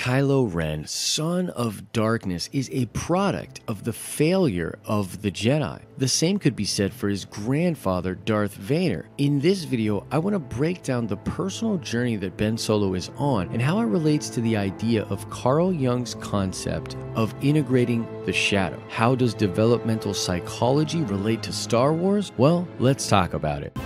Kylo Ren, son of darkness, is a product of the failure of the Jedi. The same could be said for his grandfather, Darth Vader. In this video, I want to break down the personal journey that Ben Solo is on and how it relates to the idea of Carl Jung's concept of integrating the shadow. How does developmental psychology relate to Star Wars? Well, let's talk about it.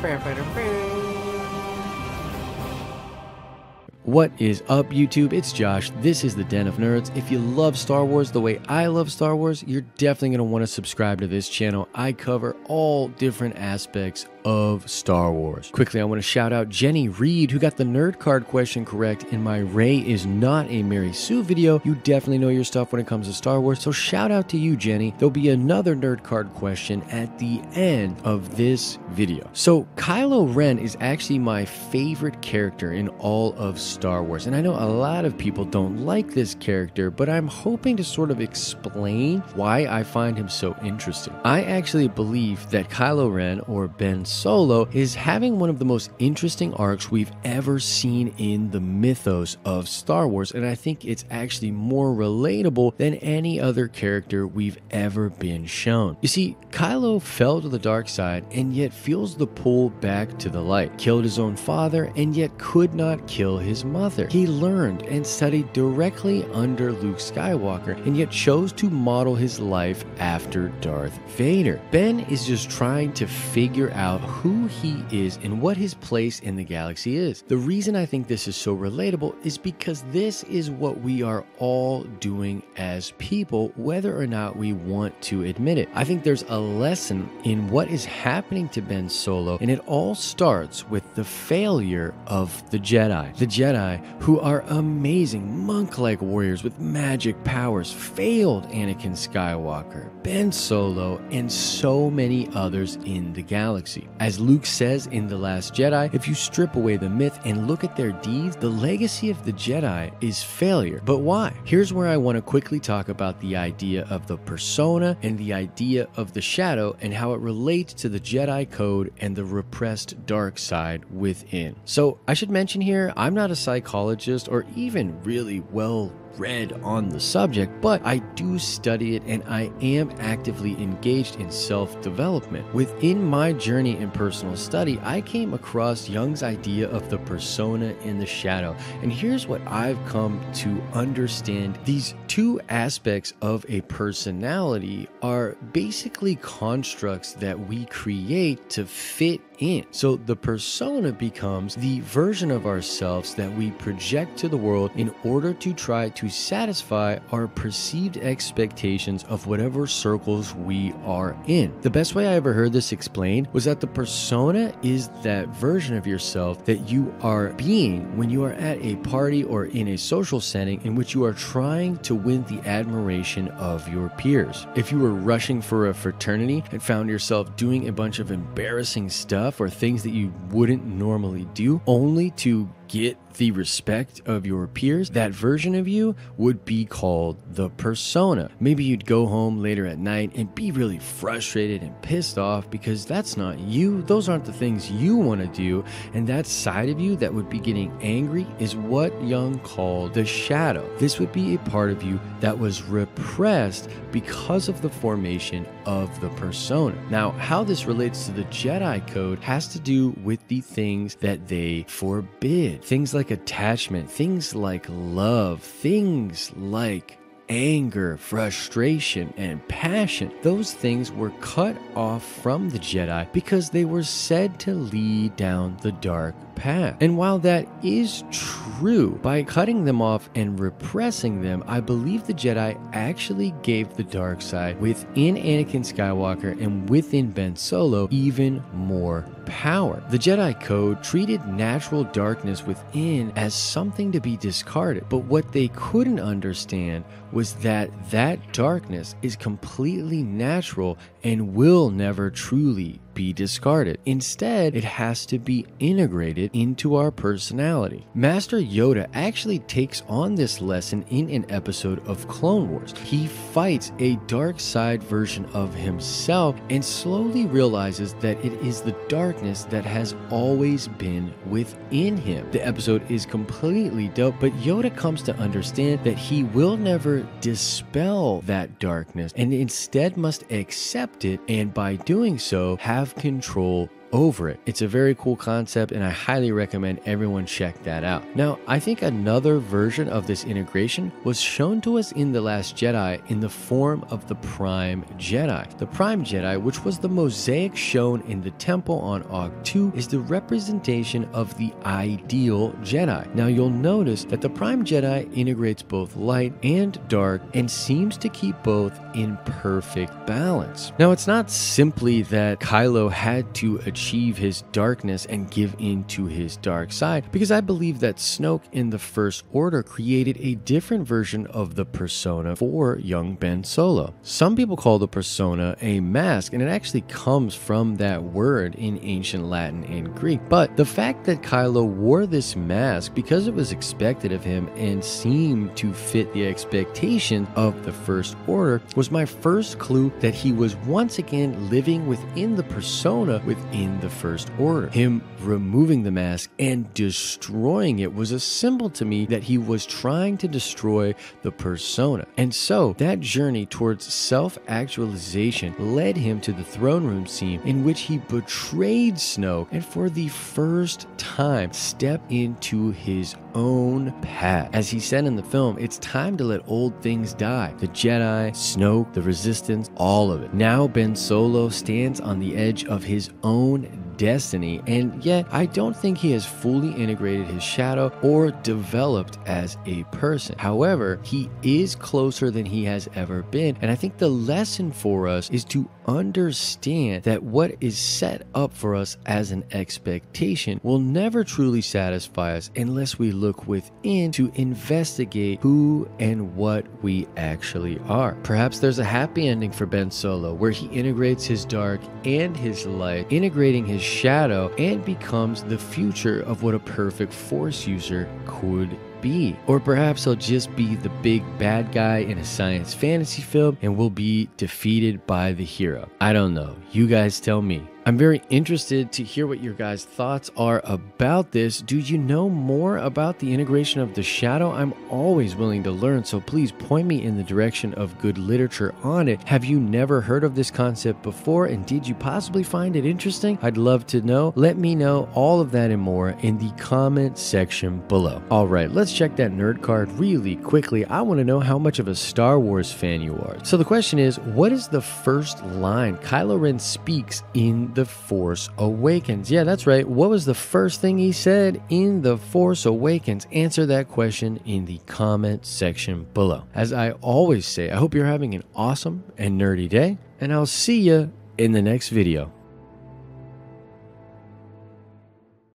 What is up, YouTube? It's Josh. This is the Den of Nerds. If you love Star Wars the way I love Star Wars, you're definitely going to want to subscribe to this channel. I cover all different aspects of Star Wars. Quickly, I want to shout out Jenny Reed, who got the nerd card question correct in my Rey is not a Mary Sue video. You definitely know your stuff when it comes to Star Wars, so shout out to you, Jenny. There'll be another nerd card question at the end of this video. So Kylo Ren is actually my favorite character in all of Star Wars, and I know a lot of people don't like this character, but I'm hoping to sort of explain why I find him so interesting. I actually believe that Kylo Ren, or Ben Solo, is having one of the most interesting arcs we've ever seen in the mythos of Star Wars, and I think it's actually more relatable than any other character we've ever been shown. You see, Kylo fell to the dark side and yet feels the pull back to the light, killed his own father and yet could not kill his mother. He learned and studied directly under Luke Skywalker and yet chose to model his life after Darth Vader. Ben is just trying to figure out who he is and what his place in the galaxy is. The reason I think this is so relatable is because this is what we are all doing as people, whether or not we want to admit it. I think there's a lesson in what is happening to Ben Solo, and it all starts with the failure of the Jedi. The Jedi, who are amazing monk-like warriors with magic powers, failed Anakin Skywalker, Ben Solo, and so many others in the galaxy. As Luke says in The Last Jedi, if you strip away the myth and look at their deeds, the legacy of the Jedi is failure. But why? Here's where I want to quickly talk about the idea of the persona and the idea of the shadow and how it relates to the Jedi Code and the repressed dark side within. So I should mention here, I'm not a psychologist or even really well read on the subject, but I do study it and I am actively engaged in self-development. Within my journey in personal study, I came across Jung's idea of the persona and the shadow, and here's what I've come to understand. These two aspects of a personality are basically constructs that we create to fit in. So the persona becomes the version of ourselves that we project to the world in order to try to satisfy our perceived expectations of whatever circles we are in. The best way I ever heard this explained was that the persona is that version of yourself that you are being when you are at a party or in a social setting in which you are trying to win the admiration of your peers. If you were rushing for a fraternity and found yourself doing a bunch of embarrassing stuff or things that you wouldn't normally do only to get the respect of your peers, that version of you would be called the persona. Maybe you'd go home later at night and be really frustrated and pissed off because that's not you. Those aren't the things you want to do. And that side of you that would be getting angry is what Jung called the shadow. This would be a part of you that was repressed because of the formation of the persona. Now, how this relates to the Jedi Code has to do with the things that they forbid. Things like attachment, things like love, things like anger, frustration, and passion. Those things were cut off from the Jedi because they were said to lead down the dark path. And while that is true, by cutting them off and repressing them, I believe the Jedi actually gave the dark side within Anakin Skywalker and within Ben Solo even more power. The Jedi Code treated natural darkness within as something to be discarded, but what they couldn't understand was that that darkness is completely natural and will never truly be discarded. Instead, it has to be integrated into our personality. Master Yoda actually takes on this lesson in an episode of Clone Wars. He fights a dark side version of himself and slowly realizes that it is the darkness that has always been within him. The episode is completely dope, but Yoda comes to understand that he will never dispel that darkness and instead must accept it, and by doing so, have control over it. It's a very cool concept, and I highly recommend everyone check that out. Now, I think another version of this integration was shown to us in The Last Jedi in the form of the Prime Jedi. The Prime Jedi, which was the mosaic shown in the temple on Ogg 2, is the representation of the ideal Jedi. Now, you'll notice that the Prime Jedi integrates both light and dark and seems to keep both in perfect balance. Now, it's not simply that Kylo had to achieve his darkness and give in to his dark side, because I believe that Snoke in the First Order created a different version of the persona for young Ben Solo. Some people call the persona a mask, and it actually comes from that word in ancient Latin and Greek. But the fact that Kylo wore this mask because it was expected of him and seemed to fit the expectation of the First Order was my first clue that he was once again living within the persona within the First Order. Him removing the mask and destroying it was a symbol to me that he was trying to destroy the persona. And so that journey towards self-actualization led him to the throne room scene in which he betrayed Snoke and for the first time stepped into his own path. As he said in the film, it's time to let old things die. The Jedi, Snoke, the Resistance, all of it. Now Ben Solo stands on the edge of his own destiny, and yet I don't think he has fully integrated his shadow or developed as a person. However, he is closer than he has ever been, and I think the lesson for us is to understand that what is set up for us as an expectation will never truly satisfy us unless we look within to investigate who and what we actually are. Perhaps there's a happy ending for Ben Solo where he integrates his dark and his light, integrating his shadow, and becomes the future of what a perfect Force user could be. Or perhaps he'll just be the big bad guy in a science fantasy film and will be defeated by the hero. I don't know. You guys tell me. I'm very interested to hear what your guys' thoughts are about this. Do you know more about the integration of the shadow? I'm always willing to learn, so please point me in the direction of good literature on it. Have you never heard of this concept before, and did you possibly find it interesting? I'd love to know. Let me know all of that and more in the comment section below. All right, let's check that nerd card really quickly. I want to know how much of a Star Wars fan you are. So the question is, what is the first line Kylo Ren speaks in The Force Awakens? Yeah, that's right. What was the first thing he said in The Force Awakens? Answer that question in the comment section below. As I always say, I hope you're having an awesome and nerdy day, and I'll see you in the next video.